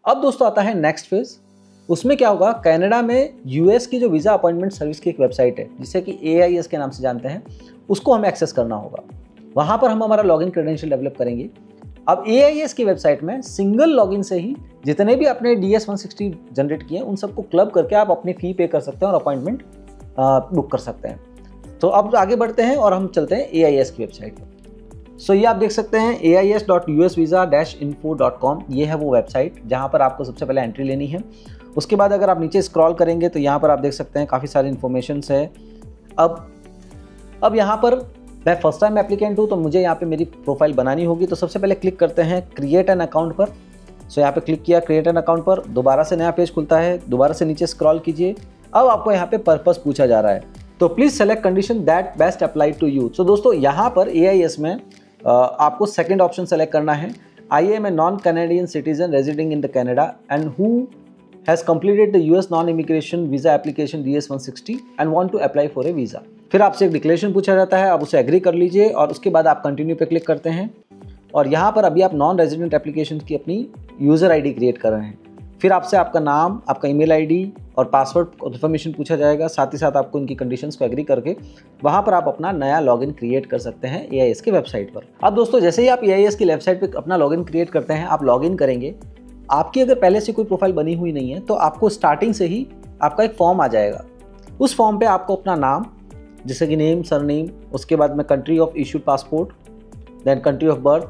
अब दोस्तों आता है नेक्स्ट फेज। उसमें क्या होगा, कनाडा में यूएस की जो वीज़ा अपॉइंटमेंट सर्विस की एक वेबसाइट है जिसे कि AIS के नाम से जानते हैं, उसको हमें एक्सेस करना होगा। वहाँ पर हम हमारा लॉगिन क्रेडेंशियल डेवलप करेंगे। अब AIS की वेबसाइट में सिंगल लॉगिन से ही जितने भी अपने DS-160 जनरेट किए उन सबको क्लब करके आप अपनी फ़ी पे कर सकते हैं और अपॉइंटमेंट बुक कर सकते हैं। तो अब आगे बढ़ते हैं और हम चलते हैं AIS की वेबसाइट पर। सो ये आप देख सकते हैं AIS.usvisa-info.com, ये है वो वेबसाइट जहाँ पर आपको सबसे पहले एंट्री लेनी है। उसके बाद अगर आप नीचे स्क्रॉल करेंगे तो यहाँ पर आप देख सकते हैं काफ़ी सारी इन्फॉर्मेशंस है। अब यहाँ पर मैं फर्स्ट टाइम एप्लीकेंट हूँ तो मुझे यहाँ पे मेरी प्रोफाइल बनानी होगी। तो सबसे पहले क्लिक करते हैं क्रिएट एन अकाउंट पर। सो यहाँ पे क्लिक किया क्रिएट एन अकाउंट पर, दोबारा से नया पेज खुलता है, दोबारा से नीचे स्क्रॉल कीजिए। अब आपको यहाँ पे पर्पस पूछा जा रहा है, तो please select condition that best apply to you. So दोस्तों यहाँ पर AIS में आपको सेकेंड ऑप्शन सेलेक्ट करना है, I am a non Canadian citizen residing in the Canada and who has completed the US non-immigration visa application DS-160 and want to apply for a visa। फिर आपसे एक declaration पूछा जाता है, आप उसे एग्री कर लीजिए और उसके बाद आप कंटिन्यू पे क्लिक करते हैं। और यहाँ पर अभी आप नॉन रेजिडेंट एप्लीकेशन की अपनी यूज़र ID क्रिएट कर रहे हैं। फिर आपसे आपका नाम, आपका ईमेल ID और पासवर्ड इन्फॉर्मेशन पूछा जाएगा। साथ ही साथ आपको इनकी कंडीशंस को एग्री करके वहाँ पर आप अपना नया लॉगिन क्रिएट कर सकते हैं AIS की वेबसाइट पर। अब दोस्तों जैसे ही आप AIS की वेबसाइट पर अपना लॉगिन क्रिएट करते हैं, आप लॉगिन करेंगे, आपकी अगर पहले से कोई प्रोफाइल बनी हुई नहीं है तो आपको स्टार्टिंग से ही आपका एक फॉर्म आ जाएगा। उस फॉर्म पे आपको अपना नाम, जैसे कि नेम, सरनेम, उसके बाद में country of issued passport, then country of birth,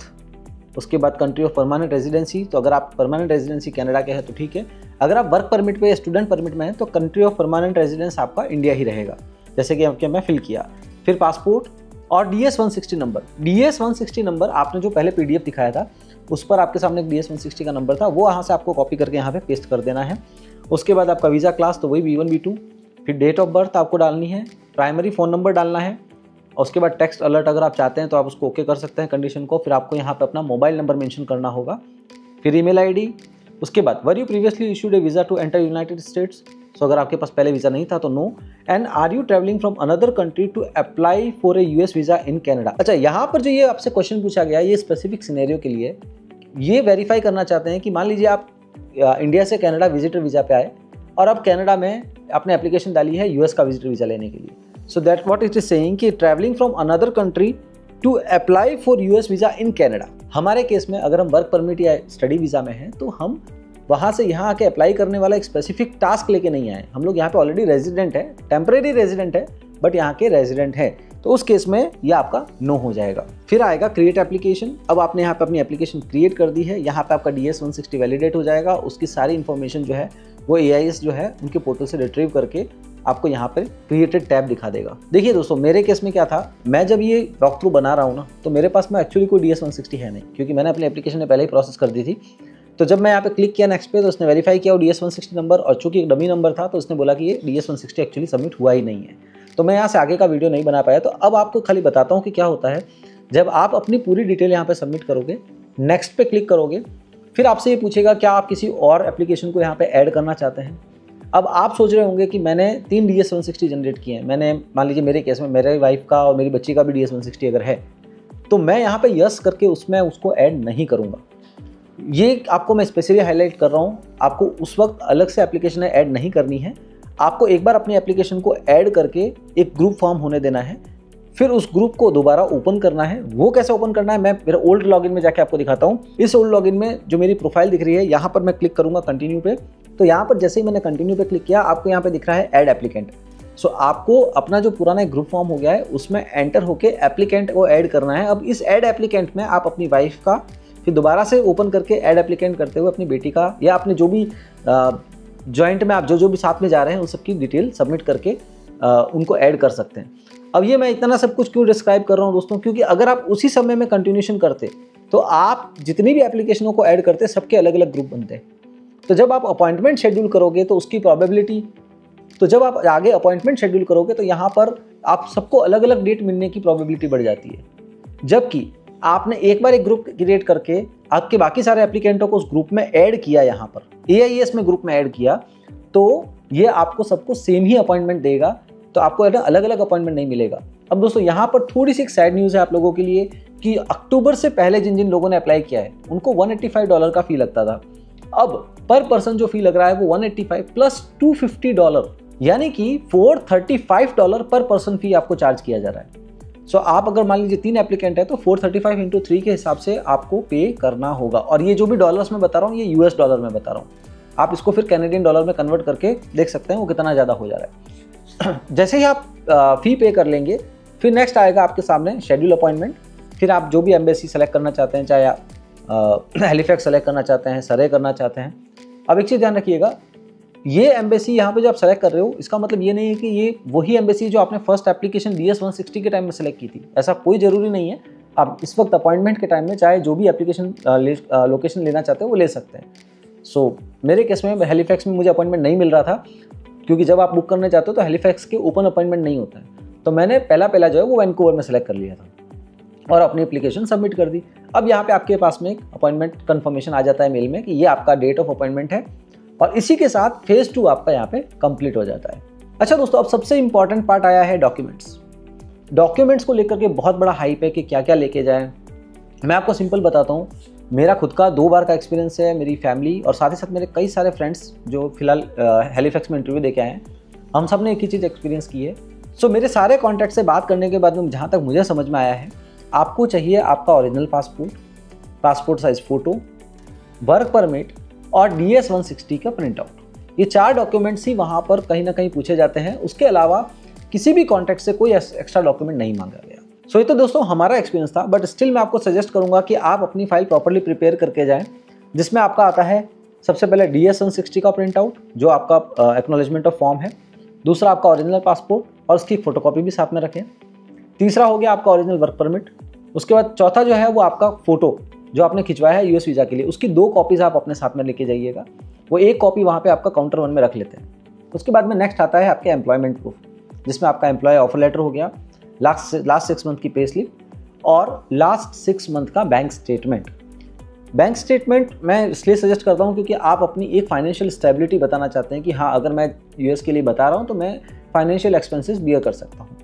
उसके बाद कंट्री ऑफ परमानेंट रेजिडेंसी। तो अगर आप परमानेंट रेजिडेंसी कनाडा के हैं तो ठीक है। अगर आप वर्क परमिट पे या स्टूडेंट परमिट में हैं तो कंट्री ऑफ परमानेंट रेजिडेंस आपका इंडिया ही रहेगा, जैसे कि मैं फिल किया। फिर पासपोर्ट और DS-160 नंबर। DS-160 नंबर आपने जो पहले PDF दिखाया था उस पर आपके सामने एक DS-160 का नंबर था, वो यहाँ से आपको कॉपी करके यहाँ पे पेस्ट कर देना है। उसके बाद आपका वीज़ा क्लास तो वही B1 B2, फिर डेट ऑफ बर्थ आपको डालनी है, प्राइमरी फ़ोन नंबर डालना है और उसके बाद टेक्स्ट अलर्ट अगर आप चाहते हैं तो आप उसको ओके कर सकते हैं कंडीशन को। फिर आपको यहाँ पे अपना मोबाइल नंबर मेंशन करना होगा, फिर ईमेल ID। उसके बाद were you previously issued a visa to enter United States. So अगर आपके पास पहले वीज़ा नहीं था तो no. And are you travelling from another country to apply for a US visa in Canada. अच्छा, यहाँ पर जो ये आपसे क्वेश्चन पूछा गया ये स्पेसिफिक सिनेरियो के लिए ये वेरीफाई करना चाहते हैं कि मान लीजिए आप इंडिया से कनाडा विजिटर वीज़ा पे आए और अब कनाडा में आपने एप्लीकेशन डाली है US का विजिटर वीज़ा लेने के लिए। So that what it is saying कि travelling from another country to apply for US visa in Canada. हमारे केस में अगर हम वर्क परमिट या स्टडी वीज़ा में हैं तो हम वहाँ से यहाँ आके अप्लाई करने वाला एक स्पेसिफिक टास्क लेके नहीं आए। हम लोग यहाँ पे ऑलरेडी रेजिडेंट है, टेम्परेरी रेजिडेंट है, बट यहाँ के रेजिडेंट है, तो उस केस में ये आपका नो हो जाएगा। फिर आएगा क्रिएट एप्लीकेशन। अब आपने यहाँ पे अपनी एप्लीकेशन क्रिएट कर दी है, यहाँ पे आपका DS-160 वैलिडेट हो जाएगा। उसकी सारी इन्फॉर्मेशन जो है वो AIS जो है उनके पोर्टल से रिट्रीव करके आपको यहाँ पे क्रिएटेड टैब दिखा देगा। देखिए दोस्तों, मेरे केस में क्या था, मैं जब ये वॉक थ्रू बना रहा हूँ ना तो मेरे पास में एक्चुअली कोई DS-160 है नहीं, क्योंकि मैंने अपनी एप्लीकेशन में पहले ही प्रोसेस कर दी थी। तो जब मैं यहाँ पे क्लिक किया नेक्स्ट पे तो उसने वेरीफाई किया वो DS-160 नंबर, और चूंकि एक डमी नंबर था तो उसने बोला कि ये DS-160 एक्चुअली सबमिट हुआ ही नहीं है। तो मैं यहाँ से आगे का वीडियो नहीं बना पाया। तो अब आपको खाली बताता हूँ कि क्या होता है जब आप अपनी पूरी डिटेल यहाँ पे सबमिट करोगे, नेक्स्ट पे क्लिक करोगे, फिर आपसे ये पूछेगा क्या आप किसी और एप्लीकेशन को यहाँ पे ऐड करना चाहते हैं। अब आप सोच रहे होंगे कि मैंने 3 DS-160 जनरेट किए हैं, मैंने मान लीजिए मेरे केस में मेरे वाइफ का और मेरी बच्ची का भी DS-160 अगर है तो मैं यहाँ पे यस करके उसमें उसको ऐड नहीं करूँगा। ये आपको मैं स्पेशली हाईलाइट कर रहा हूँ, आपको उस वक्त अलग से एप्लीकेशन ऐड नहीं करनी है। आपको एक बार अपनी एप्लीकेशन को ऐड करके एक ग्रुप फॉर्म होने देना है, फिर उस ग्रुप को दोबारा ओपन करना है। वो कैसे ओपन करना है मैं मेरा ओल्ड लॉगिन में जाके आपको दिखाता हूँ। इस ओल्ड लॉगिन में जो मेरी प्रोफाइल दिख रही है यहाँ पर मैं क्लिक करूँगा कंटिन्यू पे। तो यहाँ पर जैसे ही मैंने कंटिन्यू पे क्लिक किया आपको यहाँ पे दिख रहा है ऐड एप्लीकेंट। सो आपको अपना जो पुराना एक ग्रुप फॉर्म हो गया है उसमें एंटर होके एप्लीकेंट को ऐड करना है। अब इस ऐड एप्लीकेंट में आप अपनी वाइफ का फिर दोबारा से ओपन करके ऐड एप्लीकेंट करते हुए अपनी बेटी का या अपने जो भी जॉइंट में आप जो भी साथ में जा रहे हैं उन सबकी डिटेल सबमिट करके उनको ऐड कर सकते हैं। अब ये मैं इतना सब कुछ क्यों डिस्क्राइब कर रहा हूँ दोस्तों, क्योंकि अगर आप उसी समय में कंटिन्यूशन करते तो आप जितनी भी एप्लीकेशनों को ऐड करते सबके अलग अलग ग्रुप बनते। तो जब आप अपॉइंटमेंट शेड्यूल करोगे तो उसकी प्रोबेबिलिटी, तो जब आप आगे अपॉइंटमेंट शेड्यूल करोगे तो यहाँ पर आप सबको अलग अलग डेट मिलने की प्रोबेबिलिटी बढ़ जाती है। जबकि आपने एक बार एक ग्रुप क्रिएट करके आपके बाकी सारे एप्लीकेंटों को उस ग्रुप में ऐड किया, यहाँ पर AIS में ग्रुप में ऐड किया, तो ये आपको सबको सेम ही अपॉइंटमेंट देगा, तो आपको अलग अलग अपॉइंटमेंट नहीं मिलेगा। अब दोस्तों यहाँ पर थोड़ी सी एक सैड न्यूज़ है आप लोगों के लिए कि अक्टूबर से पहले जिन जिन लोगों ने अप्लाई किया है उनको $185 का फ़ी लगता था, अब पर पर्सन जो फी लग रहा है वो 185 प्लस $250, यानी कि $435 पर पर्सन फी आपको चार्ज किया जा रहा है। सो आप अगर मान लीजिए 3 एप्लीकेंट है तो 435 इंटू 3 के हिसाब से आपको पे करना होगा। और ये जो भी डॉलर्स में बता रहा हूँ ये US डॉलर में बता रहा हूँ, आप इसको फिर कैनेडियन डॉलर में कन्वर्ट करके देख सकते हैं वो कितना ज़्यादा हो जा रहा है। जैसे ही आप फ़ी पे कर लेंगे, फिर नेक्स्ट आएगा आपके सामने शेड्यूल अपॉइंटमेंट। फिर आप जो भी एम्बेसी सेलेक्ट करना चाहते हैं, चाहे आप हैलिफैक्स सेलेक्ट करना चाहते हैं, सरे करना चाहते हैं। अब एक चीज़ ध्यान रखिएगा, ये एम्बेसी यहाँ पे जो आप सेलेक्ट कर रहे हो इसका मतलब ये नहीं है कि ये वही एम्बेसी जो आपने फर्स्ट एप्लीकेशन DS-160 के टाइम में सेलेक्ट की थी, ऐसा कोई ज़रूरी नहीं है। आप इस वक्त अपॉइंटमेंट के टाइम में चाहे जो भी एप्लीकेशन लोकेशन लेना चाहते हो वो ले सकते हैं। सो मेरे केस में हैलिफैक्स में मुझे अपॉइंटमेंट नहीं मिल रहा था, क्योंकि जब आप बुक करने जाते हो तो हैलिफैक्स के ओपन अपॉइंटमेंट नहीं होता है। तो मैंने पहला जो है वो वैंकूवर में सेलेक्ट कर लिया था और अपनी एप्लीकेशन सबमिट कर दी। अब यहाँ पे आपके पास में एक अपॉइंटमेंट कन्फर्मेशन आ जाता है मेल में कि ये आपका डेट ऑफ अपॉइंटमेंट है, और इसी के साथ फेज़ 2 आपका यहाँ पे कंप्लीट हो जाता है। अच्छा दोस्तों, अब सबसे इंपॉर्टेंट पार्ट आया है डॉक्यूमेंट्स। डॉक्यूमेंट्स को लेकर के बहुत बड़ा हाइप है कि क्या क्या लेके जाएं। मैं आपको सिंपल बताता हूँ, मेरा खुद का 2 बार का एक्सपीरियंस है, मेरी फैमिली और साथ ही साथ मेरे कई सारे फ्रेंड्स जो फिलहाल हैलिफैक्स में इंटरव्यू देके आए हैं, हम सब ने एक ही चीज़ एक्सपीरियंस की है। सो मेरे सारे कॉन्टैक्ट से बात करने के बाद में जहाँ तक मुझे समझ में आया है, आपको चाहिए आपका original passport, passport size photo, work permit और DS-160 का प्रिंट आउट। ये 4 डॉक्यूमेंट्स ही वहाँ पर कहीं ना कहीं पूछे जाते हैं। उसके अलावा किसी भी कॉन्टैक्ट से कोई एक्स्ट्रा डॉक्यूमेंट नहीं मांगा गया। सो ये तो दोस्तों हमारा एक्सपीरियंस था, बट स्टिल मैं आपको सजेस्ट करूँगा कि आप अपनी फाइल प्रॉपर्ली प्रिपेयर करके जाएँ, जिसमें आपका आता है सबसे पहले DS-160 का प्रिंट आउट जो आपका एक्नॉलेजमेंट ऑफ फॉर्म है, दूसरा आपका ओरिजिनल पासपोर्ट और उसकी फोटोकॉपी भी साथ में रखें, तीसरा हो गया आपका ओरिजिनल वर्क परमिट, उसके बाद चौथा जो है वो आपका फ़ोटो जो आपने खिंचवाया है US वीज़ा के लिए, उसकी 2 कॉपीज़ आप अपने साथ में लेके जाइएगा। वो 1 कॉपी वहाँ पे आपका काउंटर 1 में रख लेते हैं। उसके बाद में नेक्स्ट आता है आपके एम्प्लॉयमेंट प्रूफ, जिसमें आपका एम्प्लॉय ऑफर लेटर हो गया, लास्ट 6 मंथ की पे स्लिप और लास्ट 6 मंथ का बैंक स्टेटमेंट। बैंक स्टेटमेंट मैं इसलिए सजेस्ट करता हूँ क्योंकि आप अपनी एक फाइनेंशियल स्टेबिलिटी बताना चाहते हैं कि हाँ, अगर मैं US के लिए बता रहा हूँ तो मैं फाइनेंशियल एक्सपेंसेस बियर कर सकता हूँ।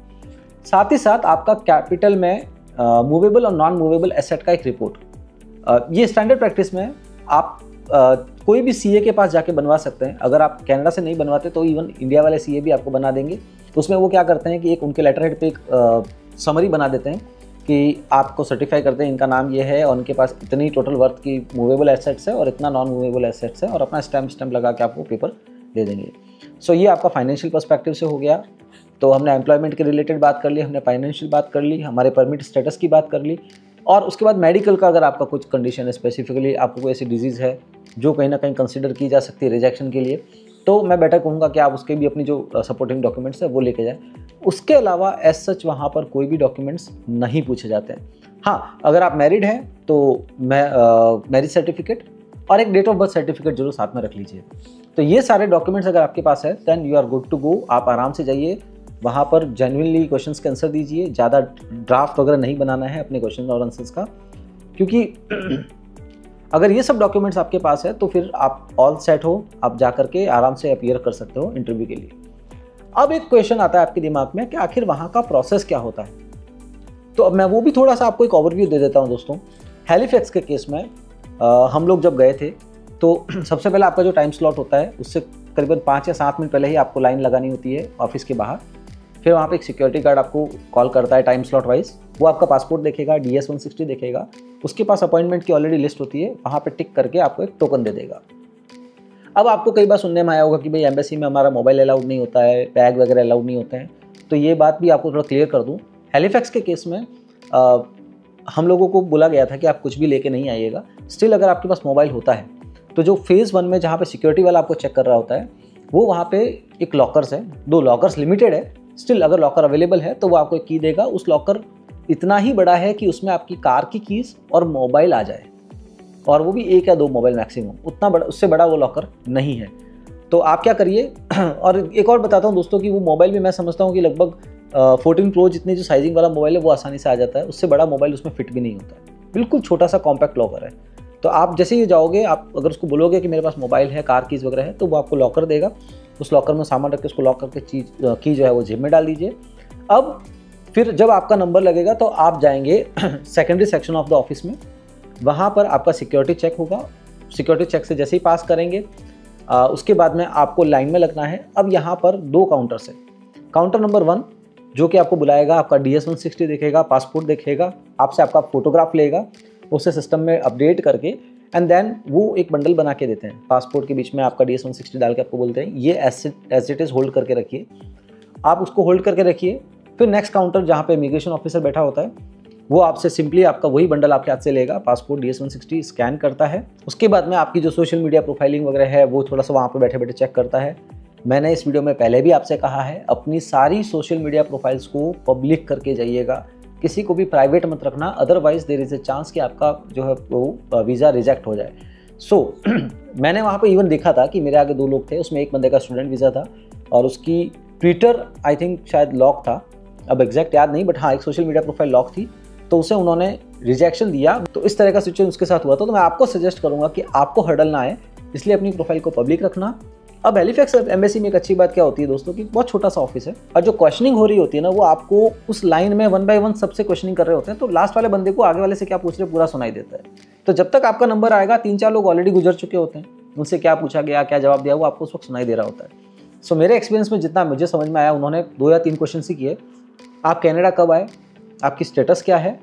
साथ ही साथ आपका कैपिटल में मूवेबल और नॉन मूवेबल एसेट का एक रिपोर्ट। ये स्टैंडर्ड प्रैक्टिस में आप कोई भी CA के पास जाके बनवा सकते हैं। अगर आप कनाडा से नहीं बनवाते तो इवन इंडिया वाले CA भी आपको बना देंगे। उसमें वो क्या करते हैं कि एक उनके लेटर हेड पे एक समरी बना देते हैं कि आपको सर्टिफाई करते हैं इनका नाम ये है और उनके पास इतनी टोटल वर्थ की मूवेबल एसेट्स है और इतना नॉन मूवेबल एसेट्स है, और अपना स्टैम्प लगा के आपको पेपर दे देंगे। सो ये आपका फाइनेंशियल पर्सपेक्टिव से हो गया। तो हमने एम्प्लॉयमेंट के रिलेटेड बात कर ली, हमने फाइनेंशियल बात कर ली, हमारे परमिट स्टेटस की बात कर ली, और उसके बाद मेडिकल का अगर आपका कुछ कंडीशन है, स्पेसिफिकली आपको कोई ऐसी डिजीज़ है जो कहीं ना कहीं कंसिडर की जा सकती है रिजेक्शन के लिए, तो मैं बेटर कहूँगा कि आप उसके भी अपनी जो सपोर्टिंग डॉक्यूमेंट्स है वो लेके जाएं। उसके अलावा एज सच वहाँ पर कोई भी डॉक्यूमेंट्स नहीं पूछे जाते हैं। हाँ, अगर आप मैरिड हैं तो मैरिज सर्टिफिकेट और एक डेट ऑफ बर्थ सर्टिफिकेट जरूर साथ में रख लीजिए। तो ये सारे डॉक्यूमेंट्स अगर आपके पास है then you are good to go. आप आराम से जाइए, वहाँ पर जेन्युइनली क्वेश्चंस के आंसर दीजिए, ज़्यादा ड्राफ्ट वगैरह नहीं बनाना है अपने क्वेश्चन और आंसर्स का, क्योंकि अगर ये सब डॉक्यूमेंट्स आपके पास है तो फिर आप ऑल सेट हो, आप जा करके आराम से अपीयर कर सकते हो इंटरव्यू के लिए। अब एक क्वेश्चन आता है आपके दिमाग में कि आखिर वहाँ का प्रोसेस क्या होता है, तो अब मैं वो भी थोड़ा सा आपको एक ओवरव्यू दे देता हूँ दोस्तों। हैलिफैक्स के केस में हम लोग जब गए थे तो सबसे पहले आपका जो टाइम स्लॉट होता है उससे करीबन 5 या 7 मिनट पहले ही आपको लाइन लगानी होती है ऑफिस के बाहर। फिर वहाँ पे एक सिक्योरिटी गार्ड आपको कॉल करता है टाइम स्लॉट वाइज, वो आपका पासपोर्ट देखेगा, DS-160 देखेगा, उसके पास अपॉइंटमेंट की ऑलरेडी लिस्ट होती है, वहाँ पे टिक करके आपको एक टोकन दे देगा। अब आपको कई बार सुनने में आया होगा कि भाई एम्बेसी में हमारा मोबाइल अलाउड नहीं होता है, बैग वगैरह अलाउड नहीं होते हैं, तो ये बात भी आपको थोड़ा क्लियर कर दूँ। हैलिफैक्स के केस में हम लोगों को बोला गया था कि आप कुछ भी लेके नहीं आइएगा। स्टिल अगर आपके पास मोबाइल होता है तो जो फेज़ 1 में जहाँ पे सिक्योरिटी वाला आपको चेक कर रहा होता है वो वहाँ पे एक लॉकर्स है, 2 लॉकर्स लिमिटेड है। स्टिल अगर लॉकर अवेलेबल है तो वो आपको एक की देगा। उस लॉकर इतना ही बड़ा है कि उसमें आपकी कार की कीज़ और मोबाइल आ जाए, और वो भी 1 या 2 मोबाइल मैक्सिमम, उतना बड़ा, उससे बड़ा वो लॉकर नहीं है। तो आप क्या करिए और एक और बताता हूँ दोस्तों कि वो मोबाइल भी मैं समझता हूँ कि लगभग 14 प्रो जितनी जो साइजिंग वाला मोबाइल है वो आसानी से आ जाता है, उससे बड़ा मोबाइल उसमें फिट भी नहीं होता है। बिल्कुल छोटा सा कॉम्पैक्ट लॉकर है। तो आप जैसे ही जाओगे, आप अगर उसको बोलोगे कि मेरे पास मोबाइल है, कार कीज़ वगैरह है, तो वो आपको लॉकर देगा। उस लॉकर में सामान रख के उसको लॉक करके की जो है वो जेब में डाल दीजिए। अब फिर जब आपका नंबर लगेगा तो आप जाएंगे secondary section of the office में, वहाँ पर आपका सिक्योरिटी चेक होगा, सिक्योरिटी चेक से जैसे ही पास करेंगे उसके बाद में आपको लाइन में लगना है। अब यहाँ पर 2 काउंटर्स है। काउंटर नंबर 1 जो कि आपको बुलाएगा, आपका DS-160 देखेगा, पासपोर्ट देखेगा, आपसे आपका फोटोग्राफ लेगा, उसे सिस्टम में अपडेट करके एंड देन वो एक बंडल बना के देते हैं। पासपोर्ट के बीच में आपका DS-160 डाल के आपको बोलते हैं ये एज इट इज़ होल्ड करके रखिए। आप उसको होल्ड करके रखिए। फिर नेक्स्ट काउंटर जहाँ पे इमिग्रेशन ऑफिसर बैठा होता है वो आपसे सिंपली आपका वही बंडल आपके हाथ से लेगा, पासपोर्ट DS-160 स्कैन करता है। उसके बाद में आपकी जो सोशल मीडिया प्रोफाइलिंग वगैरह है वो थोड़ा सा वहाँ पे बैठे बैठे चेक करता है। मैंने इस वीडियो में पहले भी आपसे कहा है, अपनी सारी सोशल मीडिया प्रोफाइल्स को पब्लिक करके जाइएगा, किसी को भी प्राइवेट मत रखना, otherwise there is a chance कि आपका जो है वो वीज़ा रिजेक्ट हो जाए। मैंने वहाँ पे इवन देखा था कि मेरे आगे 2 लोग थे, उसमें एक बंदे का स्टूडेंट वीज़ा था और उसकी ट्विटर आई थिंक शायद लॉक था, अब एग्जैक्ट याद नहीं, बट हाँ एक सोशल मीडिया प्रोफाइल लॉक थी, तो उसे उन्होंने रिजेक्शन दिया। तो इस तरह का सिचुएशन उसके साथ हुआ था। तो मैं आपको सजेस्ट करूंगा कि आपको हर्डल ना आए, इसलिए अपनी प्रोफाइल को पब्लिक रखना। अब हैलिफैक्स एम्बेसी में एक अच्छी बात क्या होती है दोस्तों कि बहुत छोटा सा ऑफिस है और जो क्वेश्चनिंग हो रही होती है ना वो आपको उस लाइन में 1 बाय 1 सबसे क्वेश्चनिंग कर रहे होते हैं, तो लास्ट वाले बंदे को आगे वाले से क्या पूछ रहे पूरा सुनाई देता है। तो जब तक आपका नंबर आएगा 3-4 लोग ऑलरेडी गुजर चुके होते हैं, उनसे क्या पूछा गया, क्या जवाब दिया, वो आपको उस वक्त सुनाई दे रहा होता है। सो मेरे एक्सपीरियंस में जितना मुझे समझ में आया, उन्होंने 2 या 3 क्वेश्चन ही किए। आप कनाडा कब आए, आपकी स्टेटस क्या है,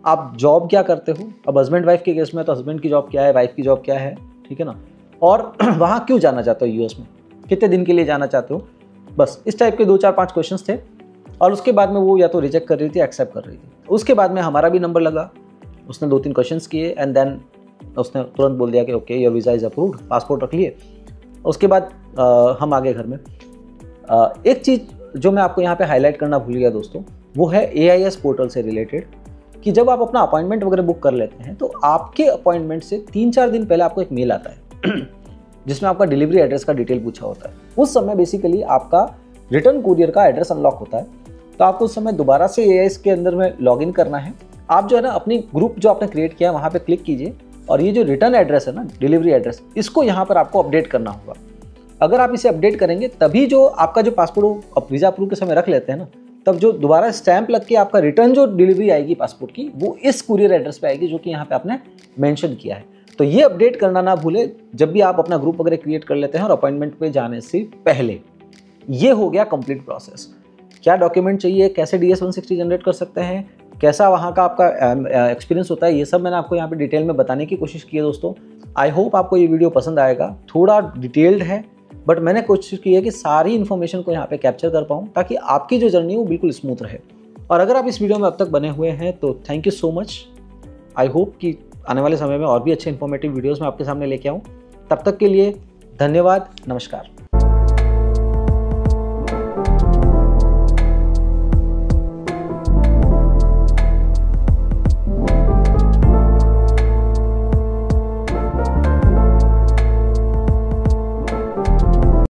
आप जॉब क्या करते हो। अब हस्बैंड वाइफ के केस में तो हस्बैंड की जॉब क्या है, वाइफ की जॉब क्या है, ठीक है ना, और वहाँ क्यों जाना चाहते हो यूएस में, कितने दिन के लिए जाना चाहते हो। बस इस टाइप के 2-4-5 क्वेश्चंस थे और उसके बाद में वो या तो रिजेक्ट कर रही थी, एक्सेप्ट कर रही थी। उसके बाद में हमारा भी नंबर लगा, उसने 2-3 क्वेश्चंस किए एंड देन उसने तुरंत बोल दिया कि okay your visa is approved, passport रख लिए। उसके बाद हम आ गए घर में। एक चीज़ जो मैं आपको यहाँ पे हाईलाइट करना भूल गया दोस्तों, वो है AIS पोर्टल से रिलेटेड, कि जब आप अपना अपॉइंटमेंट वगैरह बुक कर लेते हैं तो आपके अपॉइंटमेंट से 3-4 दिन पहले आपको एक मेल आता है जिसमें आपका डिलीवरी एड्रेस का डिटेल पूछा होता है। उस समय बेसिकली आपका रिटर्न कुरियर का एड्रेस अनलॉक होता है, तो आपको उस समय दोबारा से AIS के अंदर में लॉग इन करना है। आप जो है ना अपनी ग्रुप जो आपने क्रिएट किया है वहाँ पे क्लिक कीजिए और ये जो रिटर्न एड्रेस है ना, डिलीवरी एड्रेस, इसको यहाँ पर आपको अपडेट करना होगा। अगर आप इसे अपडेट करेंगे तभी जो आपका जो पासपोर्ट वीज़ा अप्रूव के समय रख लेते हैं ना, तब जो दोबारा स्टैंप लग के आपका रिटर्न जो डिलीवरी आएगी पासपोर्ट की, वो इस कुरियर एड्रेस पे आएगी जो कि यहाँ पे आपने मेंशन किया है। तो ये अपडेट करना ना भूले जब भी आप अपना ग्रुप वगैरह क्रिएट कर लेते हैं और अपॉइंटमेंट पे जाने से पहले। ये हो गया कंप्लीट प्रोसेस। क्या डॉक्यूमेंट चाहिए, कैसे DS-160 जनरेट कर सकते हैं, कैसा वहाँ का आपका एक्सपीरियंस होता है, ये सब मैंने आपको यहाँ पे डिटेल में बताने की कोशिश की है दोस्तों। आई होप आपको ये वीडियो पसंद आएगा। थोड़ा डिटेल्ड है बट मैंने कोशिश की है कि सारी इन्फॉर्मेशन को यहाँ पे कैप्चर कर पाऊँ ताकि आपकी जो जर्नी वो बिल्कुल स्मूथ रहे। और अगर आप इस वीडियो में अब तक बने हुए हैं तो thank you so much. I hope कि आने वाले समय में और भी अच्छे इन्फॉर्मेटिव वीडियोज़ मैं आपके सामने लेके आऊँ। तब तक के लिए धन्यवाद, नमस्कार।